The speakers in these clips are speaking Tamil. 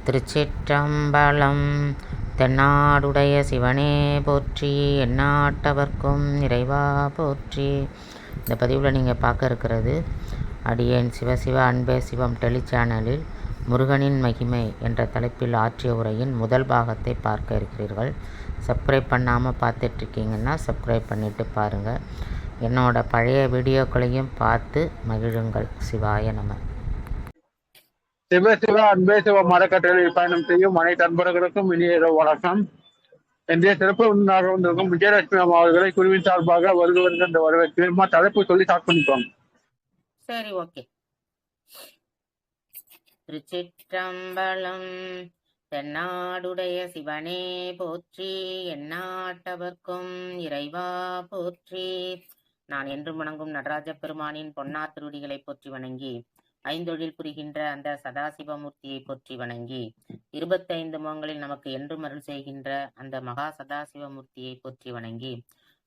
திருச்சிற்றம்பலம். தென்னாடுடைய சிவனே போற்றி, எந்நாட்டவர்க்கும் இறைவா போற்றி. இந்த பதிவில் நீங்கள் பார்க்க இருக்கிறது அடியேன் சிவசிவ அன்பே சிவம் டெலிசேனலில் முருகனின் மகிமை என்ற தலைப்பில் ஆற்றிய உரையின் முதல் பாகத்தை பார்க்க இருக்கிறீர்கள். சப்ஸ்கிரைப் பண்ணாமல் பார்த்துட்ருக்கீங்கன்னா சப்ஸ்கிரைப் பண்ணிவிட்டு பாருங்கள். என்னோடய பழைய வீடியோக்களையும் பார்த்து மகிழுங்கள். சிவாய நம. சிவசிவ அன்பே சிவம் மரக்கட்டளையில் பயணம் செய்யும் அனைத்து அன்பர்களுக்கும் இனிய இரவு வணக்கம். இன்றைய சிறப்பு விருந்தினராக வந்திருக்கும் விஜயலட்சுமி அம்மா அவர்களை குழுவின் சார்பாக வருகிறது என்று வரவேற்கிறோம். தலைப்பு சொல்லி ஸ்டார்ட் பண்ணிக்கோங்க. சரி, ஓகே. திருச்சிற்றம்பலம். தென்னாடுடைய சிவனே போற்றி, எந்நாட்டவர்க்கும் இறைவா போற்றி. நான் என்று வணங்கும் நடராஜ பெருமானின் பொன்னார் திருவடிகளை போற்றி வணங்கி, ஐந்தொழில் புரிகின்ற அந்த சதாசிவமூர்த்தியை போற்றி வணங்கி, 25 முகங்களில் நமக்கு என்றும் அருள் செய்கின்ற அந்த மகா சதாசிவமூர்த்தியை போற்றி வணங்கி,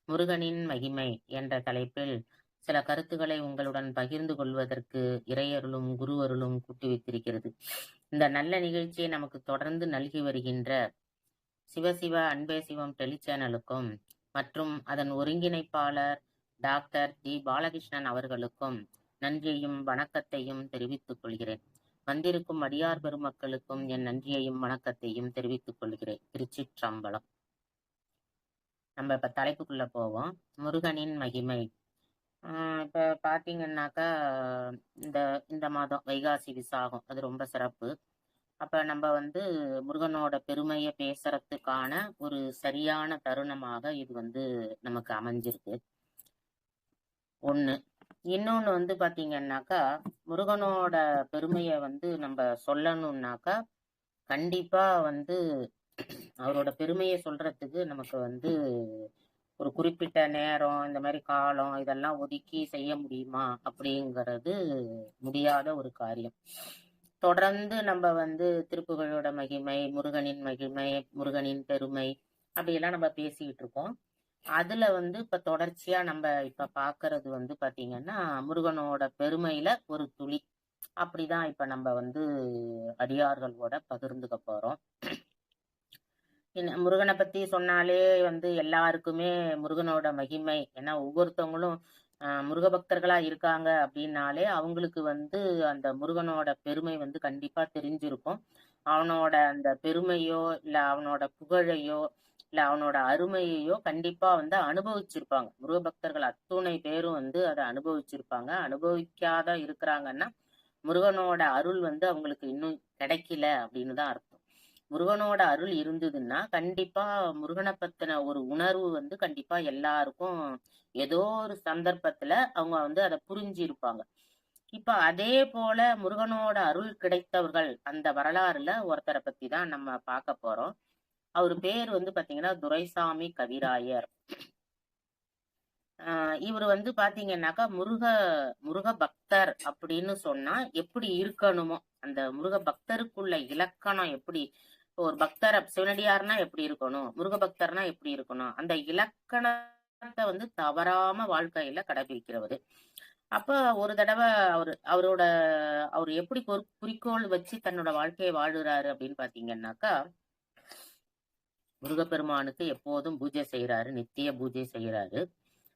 முருகனின் மகிமை என்ற தலைப்பில் சில கருத்துக்களை உங்களுடன் பகிர்ந்து கொள்வதற்கு இறையருளும் குருவருளும் கூட்டி வைத்திருக்கிறது. இந்த நல்ல நிகழ்ச்சியை நமக்கு தொடர்ந்து நல்கி வருகின்ற சிவசிவ அன்பே சிவம் டெலிசேனலுக்கும் மற்றும் அதன் ஒருங்கிணைப்பாளர் டாக்டர் டி பாலகிருஷ்ணன் அவர்களுக்கும் நன்றியையும் வணக்கத்தையும் தெரிவித்துக் கொள்கிறேன். வந்திருக்கும் அடியார் பெருமக்களுக்கும் என் நன்றியையும் வணக்கத்தையும் தெரிவித்துக் கொள்கிறேன். திருச்சிற்றம்பலம். நம்ம இப்ப தலைப்புக்குள்ள போவோம். முருகனின் மகிமை. இப்ப பாத்தீங்கன்னாக்கா இந்த மாதம் வைகாசி விசாகம் அது ரொம்ப சிறப்பு. அப்ப நம்ம முருகனோட பெருமையை பேசுறதுக்கான ஒரு சரியான தருணமாக இது நமக்கு அமைஞ்சிருக்கு. ஒண்ணு. இன்னொன்னு பாத்தீங்கன்னாக்கா, முருகனோட பெருமைய நம்ம சொல்லணும்னாக்கா கண்டிப்பா அவரோட பெருமையை சொல்றதுக்கு நமக்கு ஒரு குறிப்பிட்ட நேரம், இந்த மாதிரி காலம் இதெல்லாம் ஒதுக்கி செய்ய முடியுமா அப்படிங்கிறது முடியாத ஒரு காரியம். தொடர்ந்து நம்ம திருப்புகழோட மகிமை, முருகனின் மகிமை, முருகனின் பெருமை அப்படியெல்லாம் நம்ம பேசிக்கிட்டு இருக்கோம். அதுல இப்ப தொடர்ச்சியா நம்ம இப்ப பாக்குறது பாத்தீங்கன்னா முருகனோட பெருமையில ஒரு துளி அப்படிதான் இப்ப நம்ம அடியார்களோட பகிர்ந்துக்க போறோம். முருகனை பத்தி சொன்னாலே எல்லாருக்குமே முருகனோட மகிமை, ஏன்னா ஒவ்வொருத்தவங்களும் முருக பக்தர்களா இருக்காங்க அப்படின்னாலே அவங்களுக்கு அந்த முருகனோட பெருமை கண்டிப்பா தெரிஞ்சிருக்கும். அவனோட அந்த பெருமையோ இல்ல அவனோட புகழையோ இல்ல அவனோட அருமையையோ கண்டிப்பா அனுபவிச்சிருப்பாங்க. முருக பக்தர்கள் அத்துணை பேரும் அதை அனுபவிச்சிருப்பாங்க. அனுபவிக்காத இருக்கிறாங்கன்னா முருகனோட அருள் அவங்களுக்கு இன்னும் கிடைக்கல அப்படின்னு தான் அர்த்தம். முருகனோட அருள் இருந்ததுன்னா கண்டிப்பா முருகனை பத்தின ஒரு உணர்வு கண்டிப்பா எல்லாருக்கும் ஏதோ ஒரு சந்தர்ப்பத்துல அவங்க அதை புரிஞ்சிருப்பாங்க. இப்ப அதே போல முருகனோட அருள் கிடைத்தவர்கள் அந்த வரலாறுல ஒருத்தரை பத்தி தான் நம்ம பார்க்க போறோம். அவர் பேர் பாத்தீங்கன்னா துரைசாமி கவிராயர். இவர் பாத்தீங்கன்னாக்கா முருக பக்தர் அப்படின்னு சொன்னா எப்படி இருக்கணுமோ, அந்த முருக பக்தருக்குள்ள இலக்கணம் எப்படி, ஒரு பக்தர் சிவனடியார்னா எப்படி இருக்கணும், முருக பக்தர்னா எப்படி இருக்கணும், அந்த இலக்கணத்தை தவறாம வாழ்க்கையில கடைபிடிக்கிறவரு. அப்ப ஒரு தடவை அவர் எப்படி குறிக்கோள் வச்சு தன்னோட வாழ்க்கையை வாழுறாரு அப்படின்னு பாத்தீங்கன்னாக்கா, முருகப்பெருமானுக்கு எப்போதும் பூஜை செய்யறாரு, நித்திய பூஜை செய்யறாரு.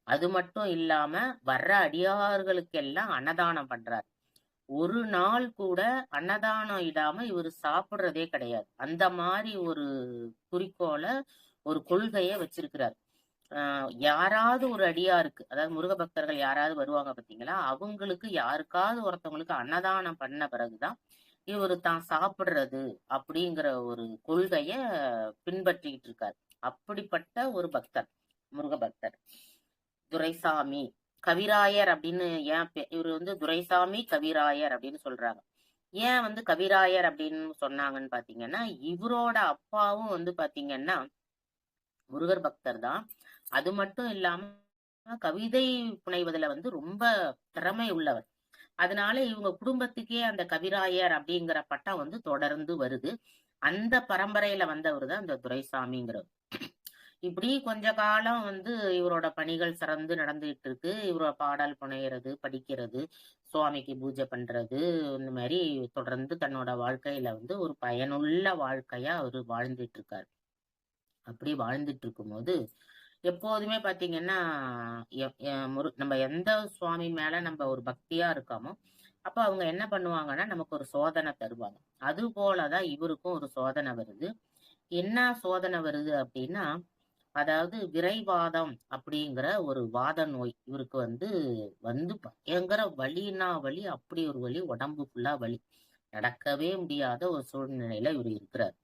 அது மட்டும் இல்லாம வர்ற அடியார்களுக்கு எல்லாம் அன்னதானம் பண்றாரு. ஒரு நாள் கூட அன்னதானம் இடாம இவர் சாப்பிடுறதே கிடையாது. அந்த மாதிரி ஒரு குறிக்கோளை, ஒரு கொள்கைய வச்சிருக்கிறார். யாராவது ஒரு அடியாருக்கு, அதாவது முருக பக்தர்கள் யாராவது வருவாங்க பாத்தீங்களா, அவங்களுக்கு யாருக்காவது ஒருத்தவங்களுக்கு அன்னதானம் பண்ண பிறகுதான் இவரு தான் சாப்பிடுறது அப்படிங்கிற ஒரு கொள்கைய பின்பற்றிட்டு இருக்காரு. அப்படிப்பட்ட ஒரு பக்தர், முருக பக்தர் துரைசாமி கவிராயர் அப்படின்னு. ஏன் இவரு துரைசாமி கவிராயர் அப்படின்னு சொல்றாங்க. ஏன் கவிராயர் அப்படின்னு சொன்னாங்கன்னு பாத்தீங்கன்னா, இவரோட அப்பாவும் பாத்தீங்கன்னா முருகர் பக்தர் தான். அது மட்டும் இல்லாம கவிதை புனைவதுல ரொம்ப திறமை உள்ளவர். அதனால இவங்க குடும்பத்துக்கே அந்த கவிராயர் அப்படிங்கிற பட்டம் தொடர்ந்து வருது. அந்த பரம்பரையில வந்தவர் தான் இந்த துரைசாமிங்கிறவர். இப்படி கொஞ்ச காலம் இவரோட பணிகள் சிறந்து நடந்துகிட்டு இருக்கு. இவரோட பாடல் புனையிறது, படிக்கிறது, சுவாமிக்கு பூஜை பண்றது, இந்த மாதிரி தொடர்ந்து தன்னோட வாழ்க்கையில ஒரு பயனுள்ள வாழ்க்கையா அவரு வாழ்ந்துட்டு இருக்காரு. அப்படி வாழ்ந்துட்டு இருக்கும்போது எப்போதுமே பாத்தீங்கன்னா நம்ம எந்த சுவாமி மேல நம்ம ஒரு பக்தியா இருக்கோமோ அப்ப அவங்க என்ன பண்ணுவாங்கன்னா நமக்கு ஒரு சோதனை தருவாங்க. அது போலதான் இவருக்கும் ஒரு சோதனை வருது. என்ன சோதனை வருது அப்படின்னா, அதாவது விரைவாதம் அப்படிங்கிற ஒரு வாத நோய் இவருக்கு பயங்கர வலின்னா வலி, அப்படி ஒரு வலி, உடம்பு ஃபுல்லா வலி, நடக்கவே முடியாத ஒரு சூழ்நிலையில இவர் இருக்கிறார்.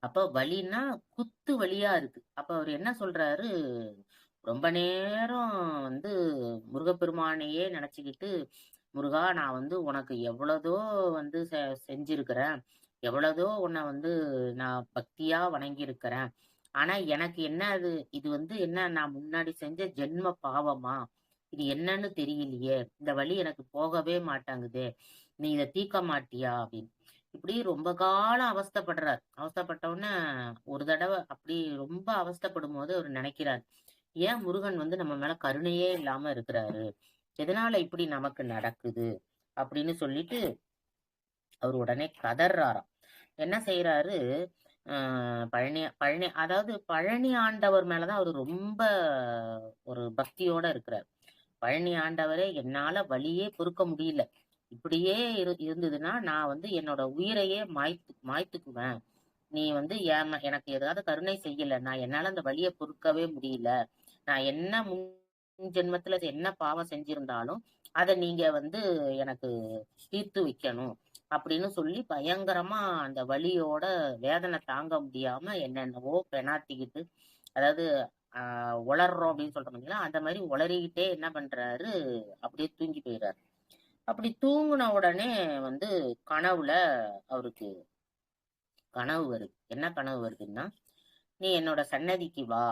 அப்ப வலின்னா குத்து வலியா இருக்கு. அப்ப அவர் என்ன சொல்றாரு, ரொம்ப நேரம் முருகப்பெருமானையே நினைச்சுக்கிட்டு, முருகா நான் உனக்கு எவ்வளதோ செஞ்சிருக்கிறேன், எவ்வளதோ உன்னை நான் பக்தியா வணங்கி இருக்கிறேன். ஆனா எனக்கு என்ன இது என்ன நான் முன்னாடி செஞ்ச ஜென்ம பாவமா, இது என்னன்னு தெரியலையே, இந்த வலி எனக்கு போகவே மாட்டாங்குதே, நீ இதை தீர்க்க மாட்டியா அப்படின்னு இப்படி ரொம்ப காலம் அவஸ்தைப்படுறார். அவஸ்தைப்பட்ட உடனே ஒரு தடவை அப்படி ரொம்ப அவஸ்தைப்படும் போது அவர் நினைக்கிறார், ஏன் முருகன் நம்ம மேல கருணையே இல்லாம இருக்கிறாரு, எதனால இப்படி நமக்கு நடக்குது அப்படின்னு சொல்லிட்டு அவர் உடனே கதறாராம். என்ன செய்யறாரு, பழனி பழனி அதாவது பழனி ஆண்டவர் மேலதான் அவர் ரொம்ப ஒரு பக்தியோட இருக்கிறார். பழனி ஆண்டவரே, என்னால வலியே பொறுக்க முடியல, இப்படியே இருந்ததுன்னா நான் என்னோட உயிரையே மாய்த்துக்குவேன். நீ எனக்கு ஏதாவது கருணை செய்யல, நான் என்னால அந்த வலியை பொறுக்கவே முடியல, நான் என்ன முன் ஜென்மத்துல என்ன பாவம் செஞ்சிருந்தாலும் அதை நீங்க எனக்கு தீர்த்து வைக்கணும் அப்படின்னு சொல்லி பயங்கரமா அந்த வலியோட வேதனை தாங்க முடியாம என்னென்னவோ பெனாத்திக்கிட்டு, அதாவது உளர்றோம் அப்படின்னு சொல்றோம், அந்த மாதிரி உளறிக்கிட்டே என்ன பண்றாரு, அப்படியே தூங்கி போயிடுறாரு. அப்படி தூங்குன உடனே கனவுல அவருக்கு கனவு வருது. என்ன கனவு வருதுன்னா, நீ என்னோட சன்னதிக்கு வா,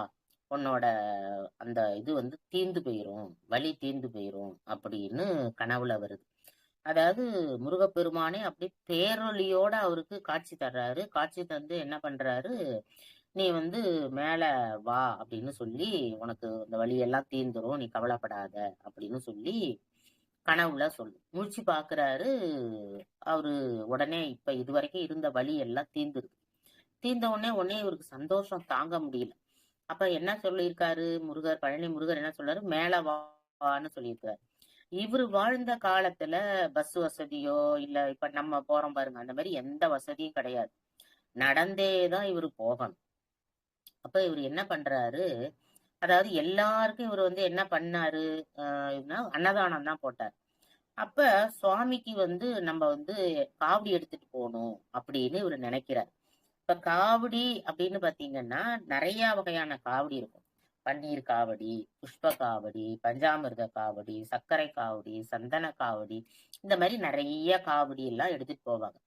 உன்னோட அந்த இது தீர்ந்து போயிரும், வலி தீர்ந்து போயிரும் அப்படின்னு கனவுல வருது. அதாவது முருகப்பெருமானே அப்படி பேரொலியோட அவருக்கு காட்சி தர்றாரு. காட்சி தந்து என்ன பண்றாரு, நீ மேல வா அப்படின்னு சொல்லி, உனக்கு இந்த வலியெல்லாம் தீர்ந்துரும், நீ கவலைப்படாத அப்படின்னு சொல்லி கனவுல முழிச்சு பாக்குறாரு. அவரு உடனே இப்ப இதுவரைக்கும் இருந்த வலி எல்லாம் தீர்ந்துருக்கு. தீர்ந்த உடனே இவருக்கு சந்தோஷம் தாங்க முடியல. அப்ப என்ன சொல்லியிருக்காரு முருகர், பழனி முருகர் என்ன சொல்றாரு, மேல வான்னு சொல்லியிருக்காரு. இவரு வாழ்ந்த காலத்துல பஸ் வசதியோ இல்ல இப்ப நம்ம போறோம் பாருங்க, அந்த மாதிரி எந்த வசதியும் கிடையாது. நடந்தேதான் இவரு போகணும். அப்ப இவர் என்ன பண்றாரு, அதாவது எல்லாருக்கும் இவர் என்ன பண்ணாரு, அன்னதானம் தான் போட்டார். அப்ப சுவாமிக்கு நம்ம காவடி எடுத்துட்டு போகணும் அப்படின்னு இவர் நினைக்கிறார். இப்ப காவடி அப்படின்னு பாத்தீங்கன்னா நிறைய வகையான காவடி இருக்கும். பன்னீர் காவடி, புஷ்ப காவடி, பஞ்சாமிர்த காவடி, சர்க்கரை காவடி, சந்தன காவடி, இந்த மாதிரி நிறைய காவடி எல்லாம் எடுத்துட்டு போவாங்க.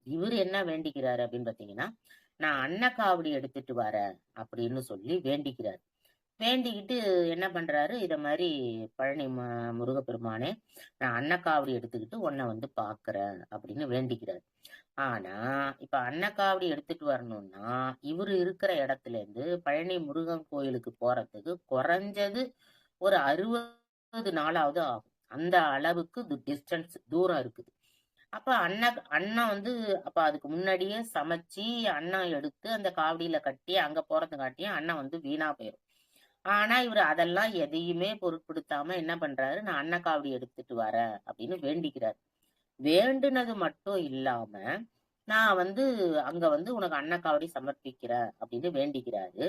இவர் என்ன வேண்டிக்கிறாரு அப்படின்னு பாத்தீங்கன்னா, நான் அன்ன காவடி எடுத்துட்டு வரேன் அப்படின்னு சொல்லி வேண்டிக்கிறாரு. வேண்டிக்கிட்டு என்ன பண்றாரு, இத மாதிரி பழனி முருகப்பெருமானே, நான் அன்னக்காவடி எடுத்துக்கிட்டு உன்னை பாக்குறேன் அப்படின்னு வேண்டிக்கிறாரு. ஆனா இப்ப அன்னக்காவடி எடுத்துட்டு வரணும்னா இவரு இருக்கிற இடத்துல இருந்து பழனி முருகன் கோயிலுக்கு போறதுக்கு குறைஞ்சது ஒரு 60 நாளாவது ஆகும். அந்த அளவுக்கு டிஸ்டன்ஸ் தூரம் இருக்குது. அப்ப அண்ணன் அப்ப அதுக்கு முன்னாடியே சமைச்சு அண்ணன் எடுத்து அந்த காவடியில கட்டி அங்க போறதுக்காட்டியும் அண்ணன் வீணா போயிடும். ஆனா இவரு அதெல்லாம் எதையுமே பொருட்படுத்தாம என்ன பண்றாரு, நான் அன்னக்காவடி எடுத்துட்டு வரேன் அப்படின்னு வேண்டிக்கிறாரு. வேண்டுனது மட்டும் இல்லாம நான் அங்க உனக்கு அன்னக்காவடி சமர்ப்பிக்கிறேன் அப்படின்னு வேண்டிக்கிறாரு.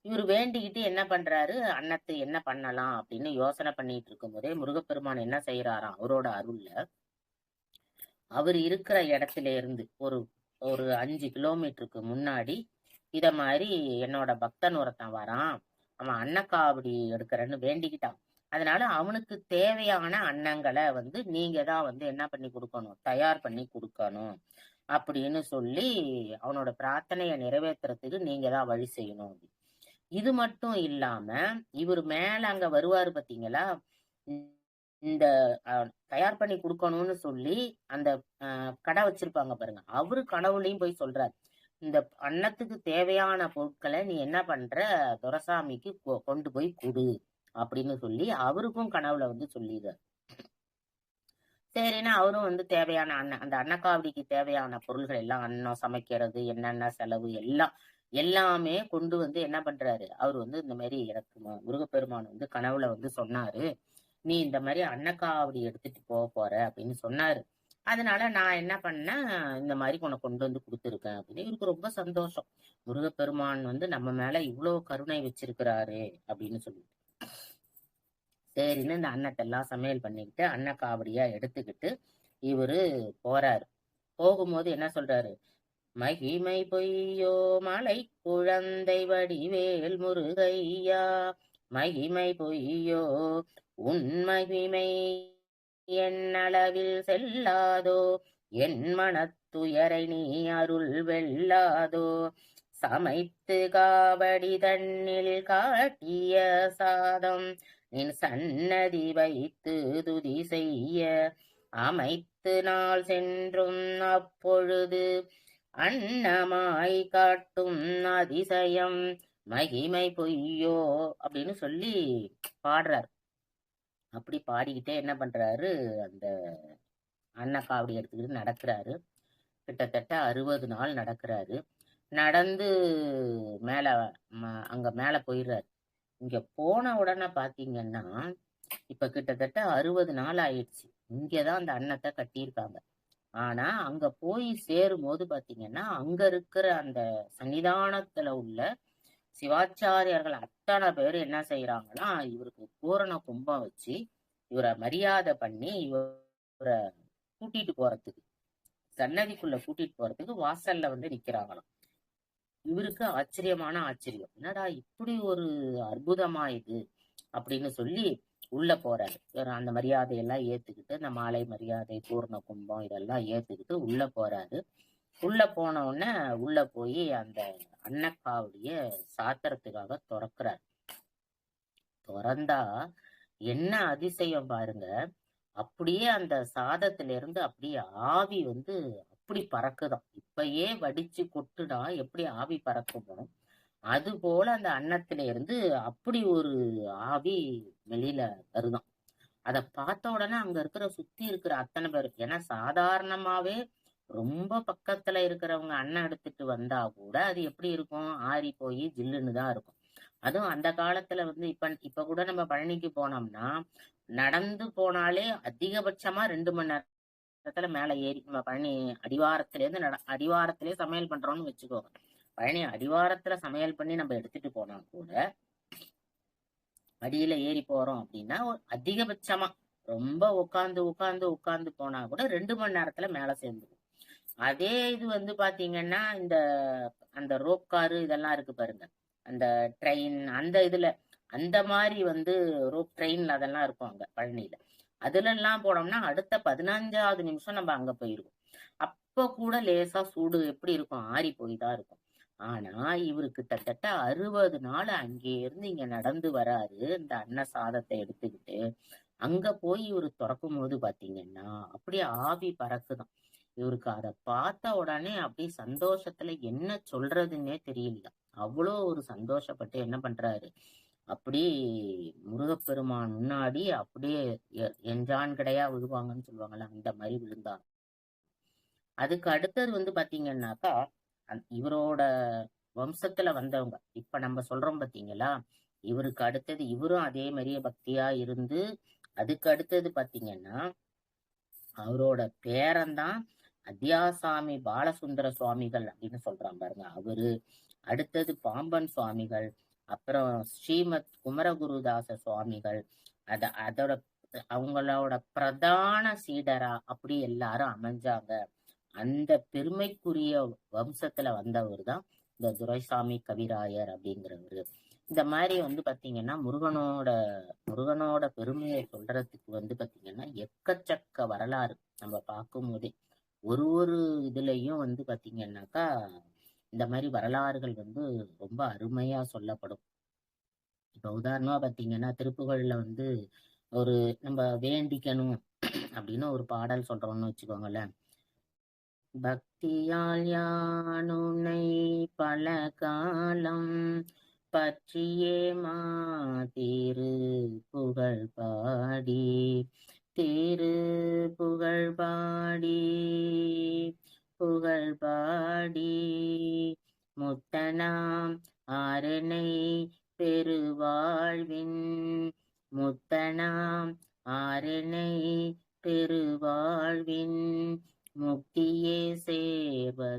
இவர் வேண்டிக்கிட்டு என்ன பண்றாரு, அன்னத்தை என்ன பண்ணலாம் அப்படின்னு யோசனை பண்ணிட்டு இருக்கும் போதே முருகப்பெருமான் என்ன செய்யறாராம், அவரோட அருள்ல அவர் இருக்கிற இடத்துல இருந்து ஒரு ஒரு 5 கிலோமீட்டருக்கு முன்னாடி இத மாதிரி என்னோட பக்தன் ஒருத்தன் வரான், அவன் அன்னக்காவடி எடுக்கிறேன்னு வேண்டிக்கிட்டான், அதனால அவனுக்கு தேவையான அன்னங்களை நீங்க தான் என்ன பண்ணி கொடுக்கணும், தயார் பண்ணி கொடுக்கணும் அப்படின்னு சொல்லி அவனோட பிரார்த்தனையை நிறைவேற்றுறதுக்கு நீங்க தான் வழி செய்யணும். இது மட்டும் இல்லாம இவர் மேல அங்க வருவாரு பாத்தீங்களா, இந்த தயார் பண்ணி கொடுக்கணும்னு சொல்லி அந்த கடை வச்சிருப்பாங்க பாருங்க, அவரு கனவுலையும் போய் சொல்றாரு, இந்த அன்னத்துக்கு தேவையான பொருட்களை நீ என்ன பண்ற, துரைசாமிக்கு கொண்டு போய் கொடு அப்படின்னு சொல்லி அவருக்கும் கனவுல வந்து சொல்லிடுறாரு. சரின்னா அவரும் வந்து தேவையான அந்த அன்னக்காவடிக்கு தேவையான பொருள்கள் எல்லாம், அன்னம் சமைக்கிறது, என்னென்ன செலவு எல்லாமே கொண்டு வந்து என்ன பண்றாரு, அவர் வந்து இந்த மாதிரி எனக்கு முருகப்பெருமான் வந்து கனவுல வந்து சொன்னாரு, நீ இந்த மாதிரி அன்னக்காவடி எடுத்துட்டு போற அப்படின்னு சொன்னாரு. அதனால நான் என்ன பண்ணேன், இந்த மாதிரி உனக்கு கொண்டு வந்து கொடுத்துருக்கேன் அப்படின்னு. இவருக்கு ரொம்ப சந்தோஷம், முருகப்பெருமான் வந்து நம்ம மேல இவ்வளவு கருணை வச்சிருக்கிறாரு அப்படின்னு சொல்லி. சரின்னு இந்த அன்னத்தெல்லாம் சமையல் பண்ணிக்கிட்டு அன்னக்காவடியா எடுத்துக்கிட்டு இவரு போறாரு. போகும்போது என்ன சொல்றாரு, மகிமை பொய்யோ மலை குழந்தை வடிவேல் முருகையா, மகிமை பொய்யோ உன் மகிமை என்னளவில் செல்லாதோ, என் மனத்துயரை நீ அருள் வெல்லாதோ, சமைத்து காவடி தன்னில் காட்டிய சாதம் நின் சன்னதி வைத்து துதி செய்ய, அமைத்து நாள் சென்றும் அப்பொழுது அன்னமாய் காட்டும் அதிசயம் மகிமை பொய்யோ அப்படின்னு சொல்லி பாடுறாரு. அப்படி பாடிக்கிட்டே என்ன பண்றாரு, அந்த அன்னக்காவடி எடுத்துக்கிட்டு நடக்கிறாரு. கிட்டத்தட்ட 60 நாள் நடக்கிறாரு. நடந்து மேல அங்க மேல போயிடுறாரு. இங்க போன உடனே பாத்தீங்கன்னா இப்ப கிட்டத்தட்ட 60 நாள் ஆயிடுச்சு. இங்கதான் அந்த அன்னத்தை கட்டியிருக்காங்க. ஆனா அங்க போய் சேரும் போது பாத்தீங்கன்னா அங்க இருக்கிற அந்த சன்னிதானத்துல உள்ள சிவாச்சாரியர்கள் அத்தனை பேர் என்ன செய்யறாங்கன்னா, இவருக்கு பூரண கும்பம் வச்சு இவரை மரியாதை பண்ணி இவரை கூட்டிட்டு போறதுக்கு, சன்னதிக்குள்ள கூட்டிட்டு போறதுக்கு வாசல்ல வந்து நிக்கிறாங்களாம். இவருக்கு ஆச்சரியமான ஆச்சரியம், என்னடா இப்படி ஒரு அற்புதமா இது அப்படின்னு சொல்லி உள்ள போறாரு. அந்த மரியாதையெல்லாம் ஏத்துக்கிட்டு, இந்த மாலை மரியாதை, பூர்ண கும்பம் இதெல்லாம் ஏத்துக்கிட்டு உள்ள போறாரு. உள்ள போன உடனே உள்ள போய் அந்த அன்னக்காவடிய சாத்திரத்துக்காக திறக்கிறார். திறந்தா என்ன அதிசயம் பாருங்க, அப்படியே அந்த சாதத்துல இருந்து அப்படியே ஆவி வந்து அப்படி பறக்குதாம். இப்பயே வடிச்சு கொட்டுனா எப்படி ஆவி பறக்குமோ அது போல அந்த அன்னத்துல இருந்து அப்படி ஒரு ஆவி வெளியில வருதாம். அத பார்த்த உடனே அங்க சுத்தி இருக்கிற அத்தனை பேர், ஏன்னா சாதாரணமாவே ரொம்ப பக்கத்துல இருக்கிறவங்க அன்னம் எடுத்துட்டு வந்தா கூட அது எப்படி இருக்கும், ஆறி போய் ஜில்லுன்னு தான் இருக்கும். அதுவும் அந்த காலத்துல வந்து இப்ப கூட நம்ம பழனிக்கு போனோம்னா நடந்து போனாலே அதிகபட்சமா 2 மணி நேரத்துல மேல ஏறி நம்ம பழனி அடிவாரத்துல இருந்து அடிவாரத்திலே சமையல் பண்றோம்னு வச்சுக்கோங்க. பழனி அடிவாரத்துல சமையல் பண்ணி நம்ம எடுத்துட்டு போனா கூட அடியில ஏறி போறோம் அப்படின்னா அதிகபட்சமா ரொம்ப உட்கார்ந்து போனா கூட 2 மணி நேரத்துல மேல சேர்ந்துடும். அதே இது வந்து பாத்தீங்கன்னா அந்த ரோப் காரு இதெல்லாம் இருக்கு பாருங்க, அந்த ட்ரெயின், அந்த இதுல அந்த மாதிரி வந்து ரோப் ட்ரெயின்ல அதெல்லாம் இருக்கும் அங்க பழனியில. அதுல எல்லாம் போனோம்னா அடுத்த 15வது நிமிஷம் நம்ம அங்க போயிருவோம். அப்ப கூட லேசா சூடு எப்படி இருக்கும், ஆறி போய் தான் இருக்கும். ஆனா இவரு கிட்டத்தட்ட 60 நாள் அங்கே இருந்து இங்க நடந்து வராரு. இந்த அன்ன சாதத்தை எடுத்துக்கிட்டு அங்க போய் இவரு திறக்கும் போது பாத்தீங்கன்னா அப்படியே ஆவி பறக்குதான். இவருக்கு அதை பார்த்த உடனே அப்படியே சந்தோஷத்துல என்ன சொல்றதுன்னே தெரியல. அவ்வளோ ஒரு சந்தோஷப்பட்டு என்ன பண்றாரு, அப்படி முருகப்பெருமான் முன்னாடி அப்படியே எஞ்சான் கிடையா விழுவாங்கன்னு சொல்லுவாங்கல்ல, அந்த மாதிரி விழுந்தாங்க. அதுக்கு அடுத்தது வந்து பாத்தீங்கன்னாக்கா இவரோட வம்சத்துல வந்தவங்க இப்ப நம்ம சொல்றோம் பாத்தீங்களா, இவருக்கு அடுத்தது இவரும் அதே மாதிரியே பக்தியா இருந்து, அதுக்கு அடுத்தது பாத்தீங்கன்னா அவரோட பேரன்தான் அத்தியாசாமி பாலசுந்தர சுவாமிகள் அப்படின்னு சொல்றாங்க பாருங்க அவரு. அடுத்தது பாம்பன் சுவாமிகள், அப்புறம் ஸ்ரீமத் குமரகுருதாச சுவாமிகள், அதோட அவங்களோட பிரதான சீடரா அப்படி எல்லாரும் அமைஞ்சாங்க. அந்த பெருமைக்குரிய வம்சத்துல வந்தவர் தான் இந்த துரைசாமி கவிராயர் அப்படிங்கிறவரு. இந்த மாதிரி வந்து பாத்தீங்கன்னா முருகனோட பெருமையை சொல்றதுக்கு வந்து பாத்தீங்கன்னா எக்கச்சக்க வரலாறு நம்ம பார்க்கும் போதே ஒரு இதுலயும் வந்து பாத்தீங்கன்னாக்கா இந்த மாதிரி வரலாறுகள் வந்து ரொம்ப அருமையா சொல்லப்படும். இப்ப உதாரணமா பாத்தீங்கன்னா திருப்புகழ்ல வந்து நம்ம வேண்டிக்கணும் அப்படின்னு ஒரு பாடல் சொல்றோம்னு வச்சுக்கோங்களேன். பக்தியால் யானுனை பல காலம் பற்றியே திரு புகழ் பாடி திரு புகழ் பாடி புகழ் பாடி முத்தனாம் ஆரணை பெருவாழ்வின் முத்தனாம் ஆரணை பெருவாழ்வின் முக்தியே சேர்வதற்கருள்வாயே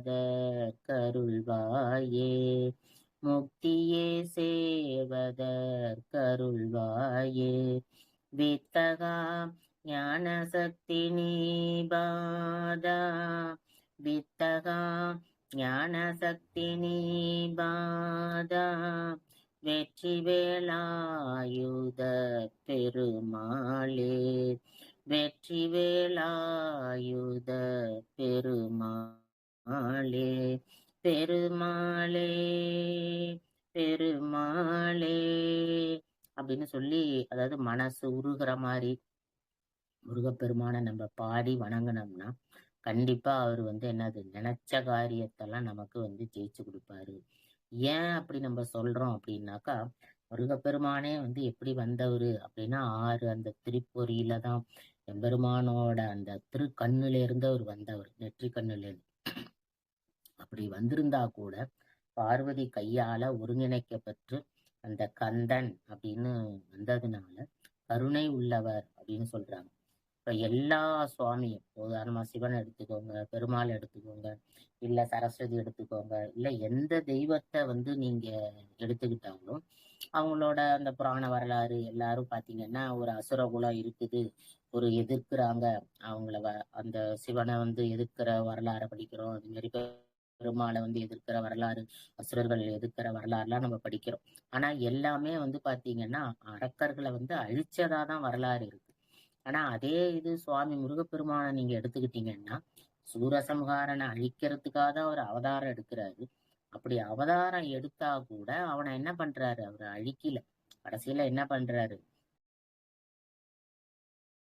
முக்தியே சேர்வதற்கருள்வாயே வித்தகா ஞான சக்தி நீபாதா வித்தகா ஞான சக்தி நீபாதா வெற்றி வேலாயுத பெருமாளே வெற்றி வேலாயுத பெருமாளே பெருமாளே பெருமாளே அப்படின்னு சொல்லி, அதாவது மனசு உருகிற மாதிரி முருகப்பெருமான நம்ம பாடி வணங்கினோம்னா கண்டிப்பா அவர் வந்து என்னது நினைச்ச காரியத்தெல்லாம் நமக்கு வந்து ஜெயிச்சு கொடுப்பாரு. ஏன் அப்படி நம்ம சொல்றோம் அப்படின்னாக்கா, முருகப்பெருமானே வந்து எப்படி வந்தவர் அப்படின்னா 6 அந்த திருப்பொறியில தான் எம்பெருமானோட அந்த திருக்கண்ணுல இருந்து அவர் வந்தவர், நெற்றி கண்ணுல இருந்து. அப்படி வந்திருந்தா கூட பார்வதி கையால ஒருங்கிணைக்கப்பட்டு அந்த கந்தன் அப்படின்னு வந்ததுனால கருணை உள்ளவர் அப்படின்னு சொல்றாங்க. இப்ப எல்லா சுவாமியும், உதாரணமா சிவன் எடுத்துக்கோங்க, பெருமாள் எடுத்துக்கோங்க, இல்ல சரஸ்வதி எடுத்துக்கோங்க, இல்ல எந்த தெய்வத்தை வந்து நீங்க எடுத்துக்கிட்டாலும் அவங்களோட அந்த புராண வரலாறு எல்லாரும் பாத்தீங்கன்னா ஒரு அசுர குலம் இருக்குது, ஒரு எதிர்க்கிறாங்க, அவங்கள அந்த சிவனை வந்து எதிர்க்கிற வரலாறை படிக்கிறோம். அது மாதிரி பெருமாளை வந்து எதிர்க்கிற வரலாறு, அசுரர்கள் எதிர்க்கிற வரலாறுலாம் நம்ம படிக்கிறோம். ஆனா எல்லாமே வந்து பாத்தீங்கன்னா அரக்கர்களை வந்து அழிச்சதாதான் வரலாறு இருக்கு. ஆனா அதே இது சுவாமி முருகப்பெருமானை நீங்க எடுத்துக்கிட்டீங்கன்னா சூரசம்ஹாரனை அழிக்கிறதுக்காக தான் அவர் அவதாரம் எடுக்கிறாரு. அப்படி அவதாரம் எடுத்தா கூட அவனை என்ன பண்றாரு, அவரை அழிக்கல. கடைசியில என்ன பண்றாரு,